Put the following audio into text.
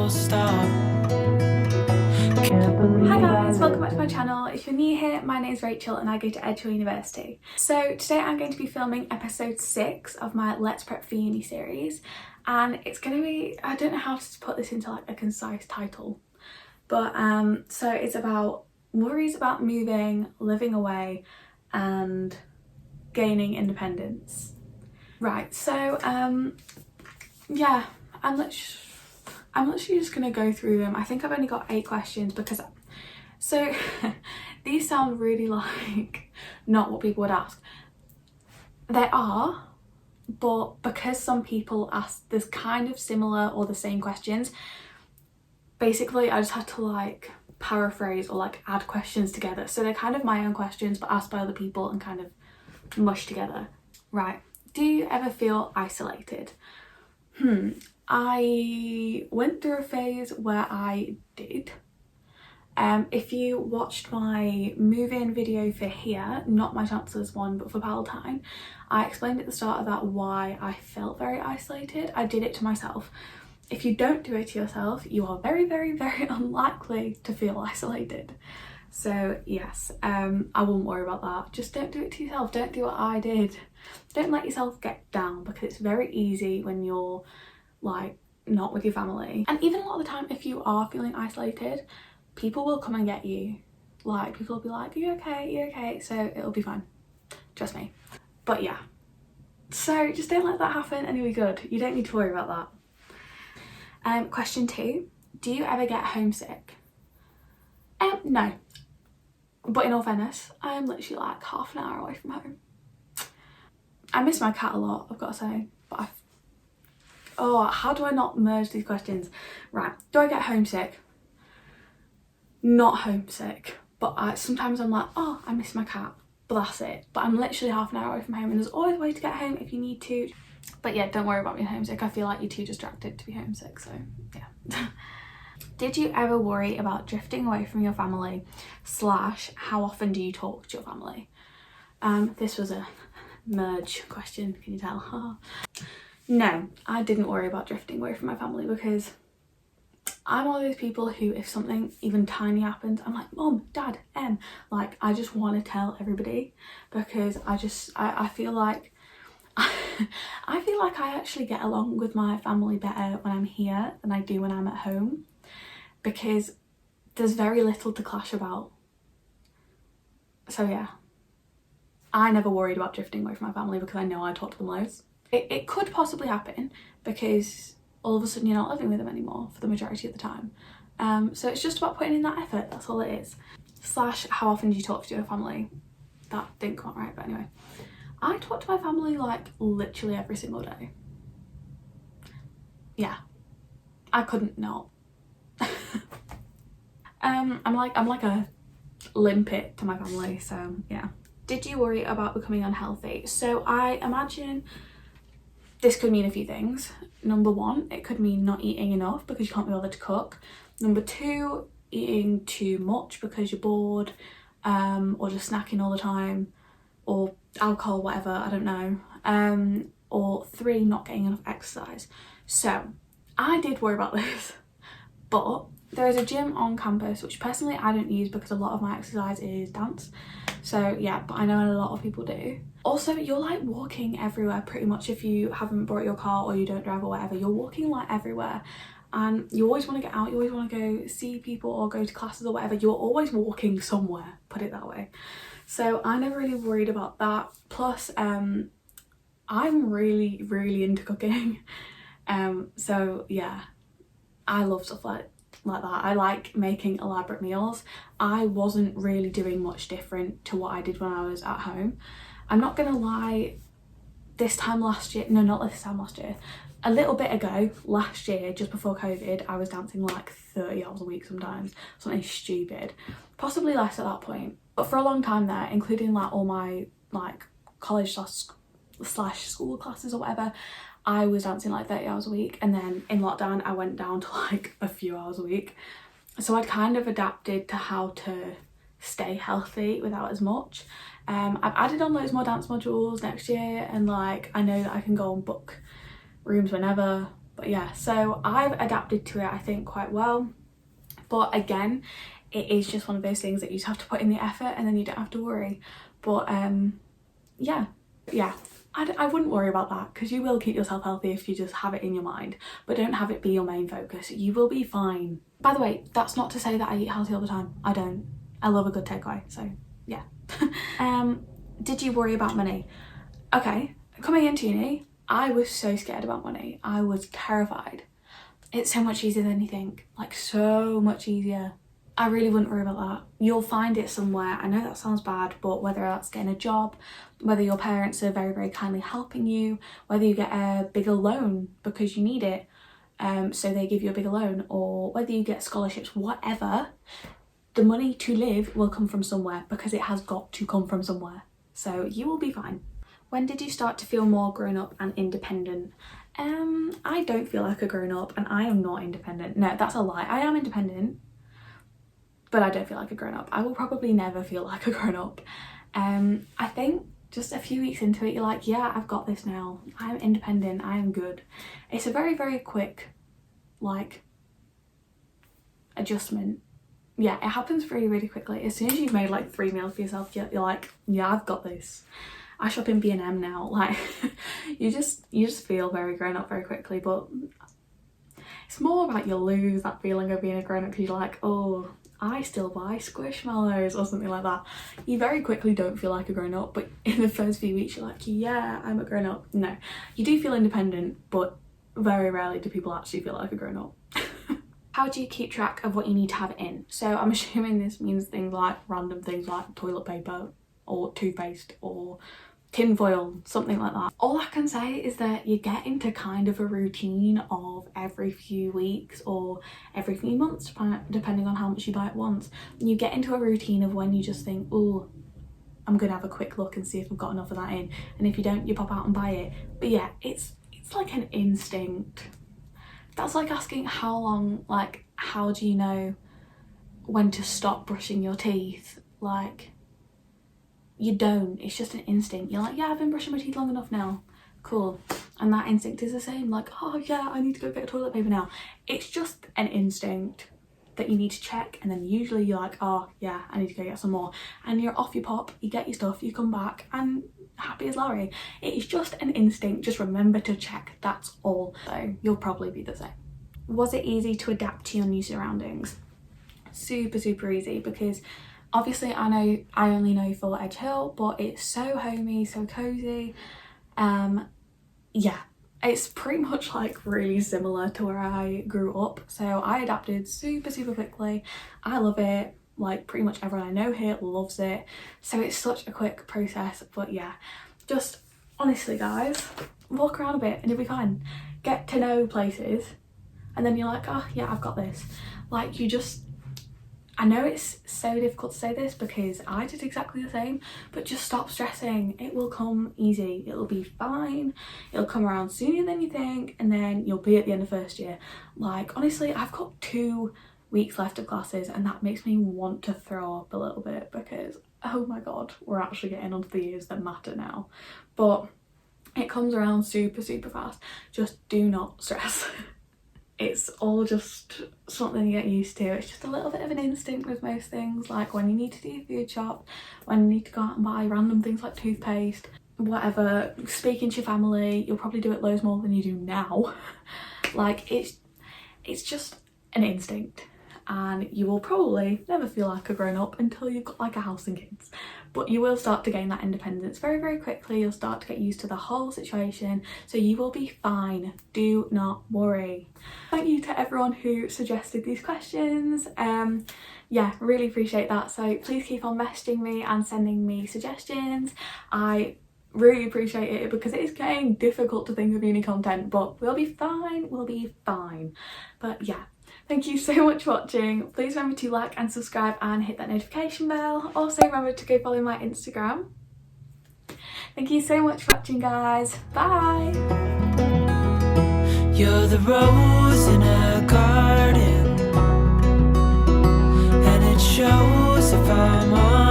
full stop. Hi guys, welcome back to my channel. If you're new here, my name is Rachel and I go to Edgehill University. So today I'm going to be filming episode 6 of my Let's Prep for Uni series, and it's going to be, I don't know how to put this into like a concise title, but so it's about worries about moving, living away and gaining independence. Right, so yeah, I'm literally just gonna go through them. I think I've only got 8 questions because so these sound really like not what people would ask. They are, but because some people ask this kind of similar or the same questions, basically I just had to like paraphrase or like add questions together. So they're kind of my own questions but asked by other people and kind of mushed together. Right, do you ever feel isolated? I went through a phase where I did. If you watched my move-in video for here, not my Chancellor's one but for Palatine, I explained at the start of that why I felt very isolated. I did it to myself. If you don't do it to yourself, you are very, very, very unlikely to feel isolated. So yes, I wouldn't worry about that. Just don't do it to yourself. Don't do what I did. Don't let yourself get down, because it's very easy when you're like not with your family. And even a lot of the time, if you are feeling isolated, people will come and get you. Like people will be like, are you okay? Are you okay? So it'll be fine. Trust me. But yeah. So just don't let that happen and you'll be good. You don't need to worry about that. Question 2. Do you ever get homesick? No. But in all fairness, I'm literally like half an hour away from home. I miss my cat a lot, I've got to say. But oh, how do I not merge these questions? Right, do I get homesick? Not homesick, but sometimes I'm like, oh, I miss my cat, but that's it. But I'm literally half an hour away from home and there's always a way to get home if you need to. But yeah, don't worry about being homesick. I feel like you're too distracted to be homesick, so yeah. Did you ever worry about drifting away from your family / how often do you talk to your family? This was a merge question, can you tell? No, I didn't worry about drifting away from my family because I'm one of those people who, if something even tiny happens, I'm like, Mom, Dad, like I just want to tell everybody, because I feel like I feel like I actually get along with my family better when I'm here than I do when I'm at home, because there's very little to clash about. So yeah, I never worried about drifting away from my family because I know I talk to them loads. It could possibly happen because all of a sudden you're not living with them anymore for the majority of the time. So it's just about putting in that effort, that's all it is. / how often do you talk to your family? That didn't come out right, but anyway. I talk to my family like literally every single day. Yeah, I couldn't not. I'm like a limpet to my family, so yeah. Did you worry about becoming unhealthy? So I imagine this could mean a few things. Number 1, it could mean not eating enough because you can't be bothered to cook. Number 2, eating too much because you're bored, or just snacking all the time, or alcohol, whatever, I don't know. Or 3, not getting enough exercise. So I did worry about this, but there is a gym on campus which personally I don't use because a lot of my exercise is dance. So yeah, but I know a lot of people do. Also, you're like walking everywhere pretty much if you haven't brought your car or you don't drive or whatever. You're walking like everywhere and you always want to get out, you always want to go see people or go to classes or whatever. You're always walking somewhere, put it that way. So I never really worried about that. Plus I'm really, really into cooking. So yeah, I love stuff like that. I like making elaborate meals. I wasn't really doing much different to what I did when I was at home. I'm not gonna lie, this time last year, no, not this time last year, a little bit ago, last year, just before COVID, I was dancing like 30 hours a week sometimes, something stupid, possibly less at that point. But for a long time there, including like all my like college slash school classes or whatever, I was dancing like 30 hours a week, and then in lockdown I went down to like a few hours a week. So I'd kind of adapted to how to stay healthy without as much. I've added on loads more dance modules next year, and like I know that I can go and book rooms whenever, But yeah, so I've adapted to it, I think, quite well. But again, it is just one of those things that you just have to put in the effort and then you don't have to worry. But yeah, I wouldn't worry about that, because you will keep yourself healthy if you just have it in your mind, but don't have it be your main focus. You will be fine. By the way, that's not to say that I eat healthy all the time. I don't. I love a good takeaway, so yeah. Did you worry about money? Okay, coming into uni, I was so scared about money. I was terrified. It's so much easier than you think, like so much easier. I really wouldn't worry about that. You'll find it somewhere. I know that sounds bad, but whether that's getting a job, whether your parents are very, very kindly helping you, whether you get a bigger loan because you need it, so they give you a bigger loan, or whether you get scholarships, whatever, the money to live will come from somewhere, because it has got to come from somewhere. So you will be fine. When did you start to feel more grown up and independent? I don't feel like a grown up, and I am not independent. No, that's a lie. I am independent, but I don't feel like a grown up. I will probably never feel like a grown up. I think just a few weeks into it, you're like, yeah, I've got this now. I'm independent. I am good. It's a very, very quick, like, adjustment. Yeah, it happens really, really quickly. As soon as you've made like 3 meals for yourself, you're like, yeah, I've got this. I shop in B&M now. Like, you just feel very grown up very quickly. But it's more about you lose that feeling of being a grown up, because you're like, oh, I still buy Squishmallows or something like that. You very quickly don't feel like a grown up, but in the first few weeks you're like, yeah, I'm a grown up. No, you do feel independent, but very rarely do people actually feel like a grown up. How do you keep track of what you need to have in? So I'm assuming this means things like random things like toilet paper or toothpaste or tinfoil, something like that. All I can say is that you get into kind of a routine of every few weeks or every few months, depending on how much you buy at once. You get into a routine of when you just think, oh, I'm gonna have a quick look and see if I've got enough of that in. And if you don't, you pop out and buy it. But yeah, it's like an instinct. That's like asking how long, like, how do you know when to stop brushing your teeth? Like, you don't. It's just an instinct. You're like, yeah, I've been brushing my teeth long enough now. Cool. And that instinct is the same. Like, oh yeah, I need to go get toilet paper now. It's just an instinct that you need to check, and then usually you're like, oh yeah, I need to go get some more. And you're off your pop, you get your stuff, you come back, and happy as Larry. It is just an instinct. Just remember to check, that's all. So you'll probably be the same. Was it easy to adapt to your new surroundings? Super, super easy, because obviously I only know Full Edge Hill, but it's so homey, so cozy. Yeah, it's pretty much like really similar to where I grew up. So I adapted super, super quickly. I love it. Like, pretty much everyone I know here loves it. So it's such a quick process. But yeah, just honestly guys, walk around a bit and you'll be fine. Get to know places, and then you're like, oh yeah, I've got this. Like, you just, I know it's so difficult to say this because I did exactly the same, but just stop stressing. It will come easy. It'll be fine. It'll come around sooner than you think, and then you'll be at the end of first year. Like, honestly, I've got 2 weeks left of classes, and that makes me want to throw up a little bit because, oh my god, we're actually getting onto the years that matter now. But it comes around super, super fast. Just do not stress. It's all just something you get used to. It's just a little bit of an instinct with most things, like when you need to do your food shop, when you need to go out and buy random things like toothpaste, whatever. Speaking to your family, you'll probably do it loads more than you do now. Like, it's just an instinct, and you will probably never feel like a grown-up until you've got like a house and kids. But you will start to gain that independence very, very quickly. You'll start to get used to the whole situation, so you will be fine. Do not worry. Thank you to everyone who suggested these questions. Yeah, really appreciate that. So please keep on messaging me and sending me suggestions. I really appreciate it because it is getting difficult to think of uni content, but we'll be fine. We'll be fine. But yeah. Thank you so much for watching. Please remember to like and subscribe and hit that notification bell. Also remember to go follow my Instagram. Thank you so much for watching, guys. Bye. You're the rose in a garden, and it shows if I'm on